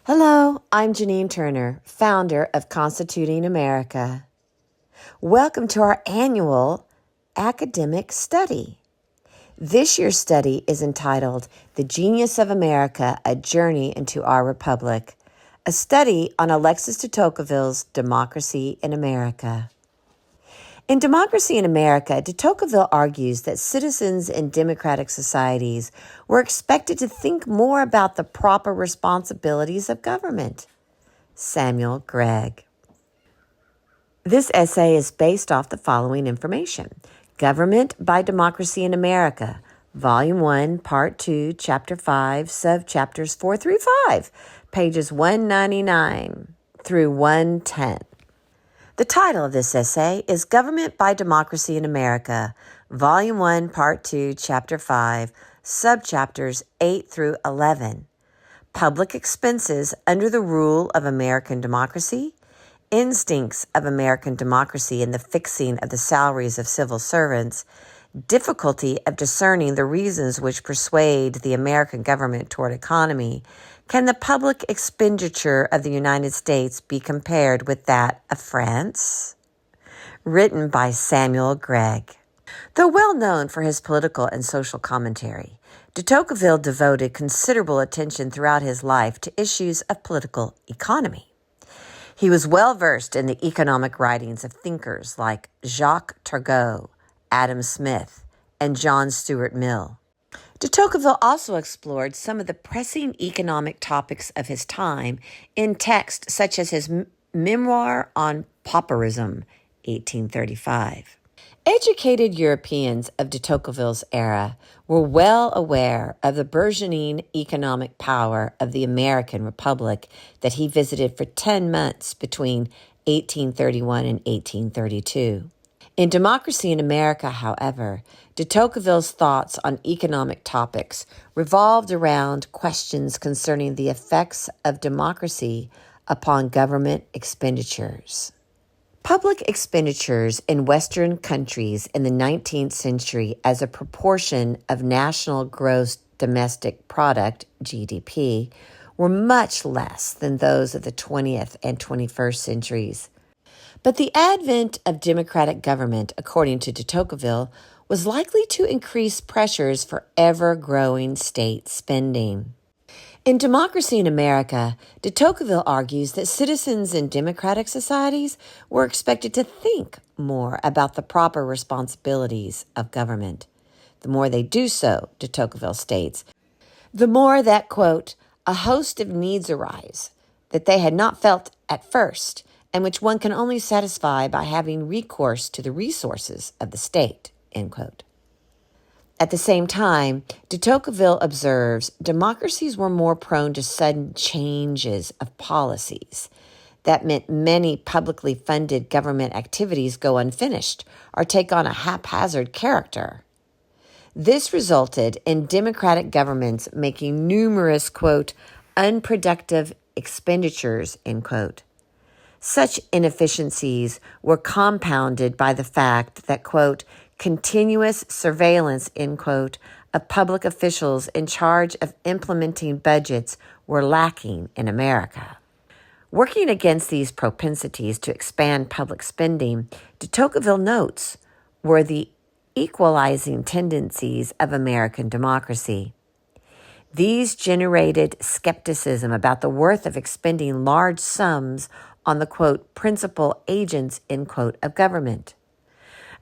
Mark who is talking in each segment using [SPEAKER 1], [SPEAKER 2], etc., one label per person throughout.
[SPEAKER 1] Hello, I'm Janine Turner, founder of Constituting America. Welcome to our annual academic study. This year's study is entitled The Genius of America, A Journey into Our Republic, a study on Alexis De Tocqueville's Democracy in America. In Democracy in America, de Tocqueville argues that citizens in democratic societies were expected to think more about the proper responsibilities of government. Samuel Gregg. This essay is based off the following information. Government by Democracy in America, Volume 1, Part 2, Chapter 5, Subchapters 4 through 5, pages 199 through 110. The title of this essay is Government by Democracy in America, Volume 1, Part 2, Chapter 5, Subchapters 8 through 11. Public Expenses Under the Rule of American Democracy, Instincts of American Democracy in the Fixing of the Salaries of Civil Servants, Difficulty of Discerning the Reasons which Persuade the American Government toward Economy. Can the public expenditure of the United States be compared with that of France? Written by Samuel Gregg. Though well known for his political and social commentary, de Tocqueville devoted considerable attention throughout his life to issues of political economy. He was well versed in the economic writings of thinkers like Jacques Turgot, Adam Smith, and John Stuart Mill. De Tocqueville also explored some of the pressing economic topics of his time in texts such as his Memoir on Pauperism, 1835. Educated Europeans of de Tocqueville's era were well aware of the burgeoning economic power of the American Republic that he visited for 10 months between 1831 and 1832. In Democracy in America, however, de Tocqueville's thoughts on economic topics revolved around questions concerning the effects of democracy upon government expenditures. Public expenditures in Western countries in the 19th century as a proportion of national gross domestic product, GDP, were much less than those of the 20th and 21st centuries. But the advent of democratic government, according to de Tocqueville, was likely to increase pressures for ever-growing state spending. In Democracy in America, de Tocqueville argues that citizens in democratic societies were expected to think more about the proper responsibilities of government. The more they do so, de Tocqueville states, the more that, quote, a host of needs arise that they had not felt at first, and which one can only satisfy by having recourse to the resources of the state, end quote. At the same time, de Tocqueville observes democracies were more prone to sudden changes of policies. That meant many publicly funded government activities go unfinished or take on a haphazard character. This resulted in democratic governments making numerous, quote, unproductive expenditures, end quote. Such inefficiencies were compounded by the fact that, quote, continuous surveillance, end quote, of public officials in charge of implementing budgets were lacking in America. Working against these propensities to expand public spending, de Tocqueville notes, were the equalizing tendencies of American democracy. These generated skepticism about the worth of expending large sums on the, quote, principal agents, end quote, of government.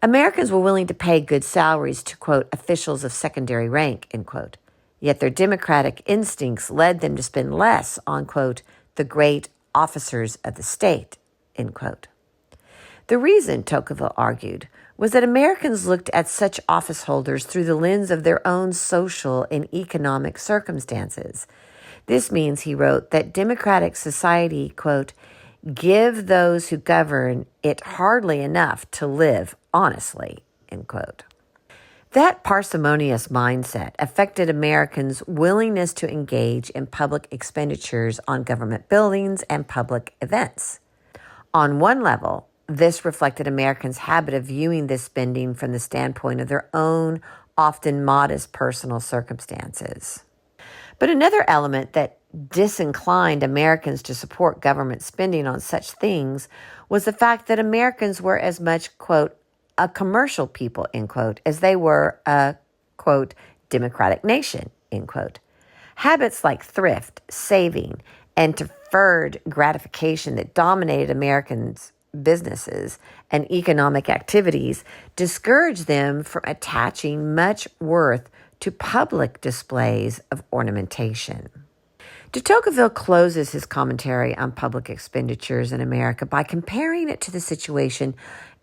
[SPEAKER 1] Americans were willing to pay good salaries to, quote, officials of secondary rank, end quote. Yet their democratic instincts led them to spend less on, quote, the great officers of the state, end quote. The reason, Tocqueville argued, was that Americans looked at such office holders through the lens of their own social and economic circumstances. This means, he wrote, that democratic society, quote, give those who govern it hardly enough to live honestly, end quote. That parsimonious mindset affected Americans' willingness to engage in public expenditures on government buildings and public events. On one level, this reflected Americans' habit of viewing this spending from the standpoint of their own, often modest personal circumstances. But another element that disinclined Americans to support government spending on such things was the fact that Americans were as much, quote, a commercial people, end quote, as they were a, quote, democratic nation, end quote. Habits like thrift, saving, and deferred gratification that dominated Americans' businesses and economic activities discouraged them from attaching much worth to public displays of ornamentation. De Tocqueville closes his commentary on public expenditures in America by comparing it to the situation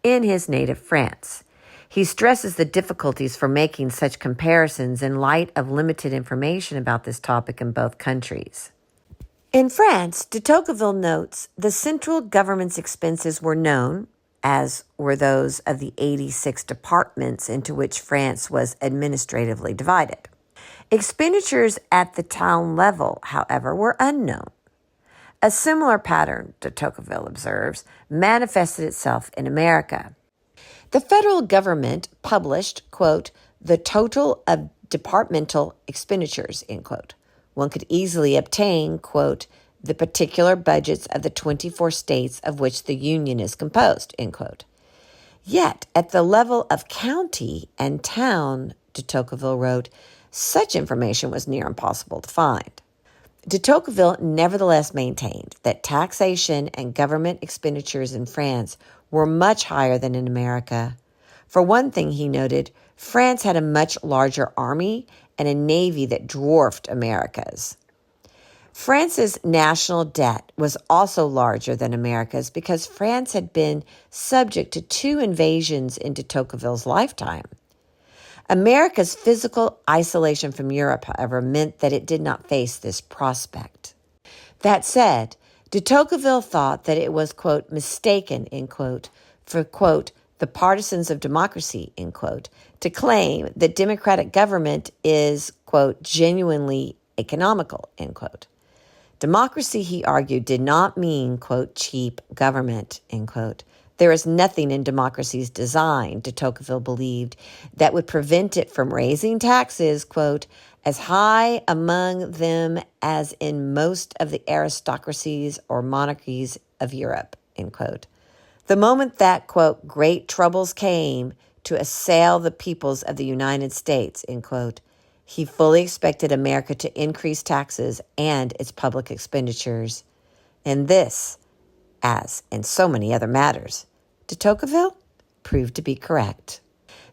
[SPEAKER 1] in his native France. He stresses the difficulties for making such comparisons in light of limited information about this topic in both countries. In France, de Tocqueville notes the central government's expenses were known, as were those of the 86 departments into which France was administratively divided. Expenditures at the town level, however, were unknown. A similar pattern, de Tocqueville observes, manifested itself in America. The federal government published, quote, the total of departmental expenditures, end quote. One could easily obtain, quote, the particular budgets of the 24 states of which the Union is composed, end quote. Yet, at the level of county and town, de Tocqueville wrote, such information was near impossible to find. De Tocqueville nevertheless maintained that taxation and government expenditures in France were much higher than in America. For one thing, he noted, France had a much larger army and a navy that dwarfed America's. France's national debt was also larger than America's because France had been subject to 2 invasions in de Tocqueville's lifetime. America's physical isolation from Europe, however, meant that it did not face this prospect. That said, de Tocqueville thought that it was, quote, mistaken, end quote, for, quote, the partisans of democracy, end quote, to claim that democratic government is, quote, genuinely economical, end quote. Democracy, he argued, did not mean, quote, cheap government, end quote. There is nothing in democracy's design, de Tocqueville believed, that would prevent it from raising taxes, quote, as high among them as in most of the aristocracies or monarchies of Europe, end quote. The moment that, quote, great troubles came to assail the peoples of the United States, end quote, he fully expected America to increase taxes and its public expenditures. And this, as in so many other matters, de Tocqueville proved to be correct.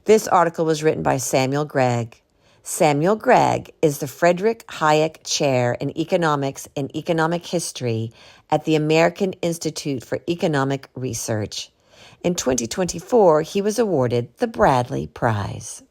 [SPEAKER 1] This article was written by Samuel Gregg. Samuel Gregg is the Frederick Hayek Chair in Economics and Economic History at the American Institute for Economic Research. In 2024, he was awarded the Bradley Prize.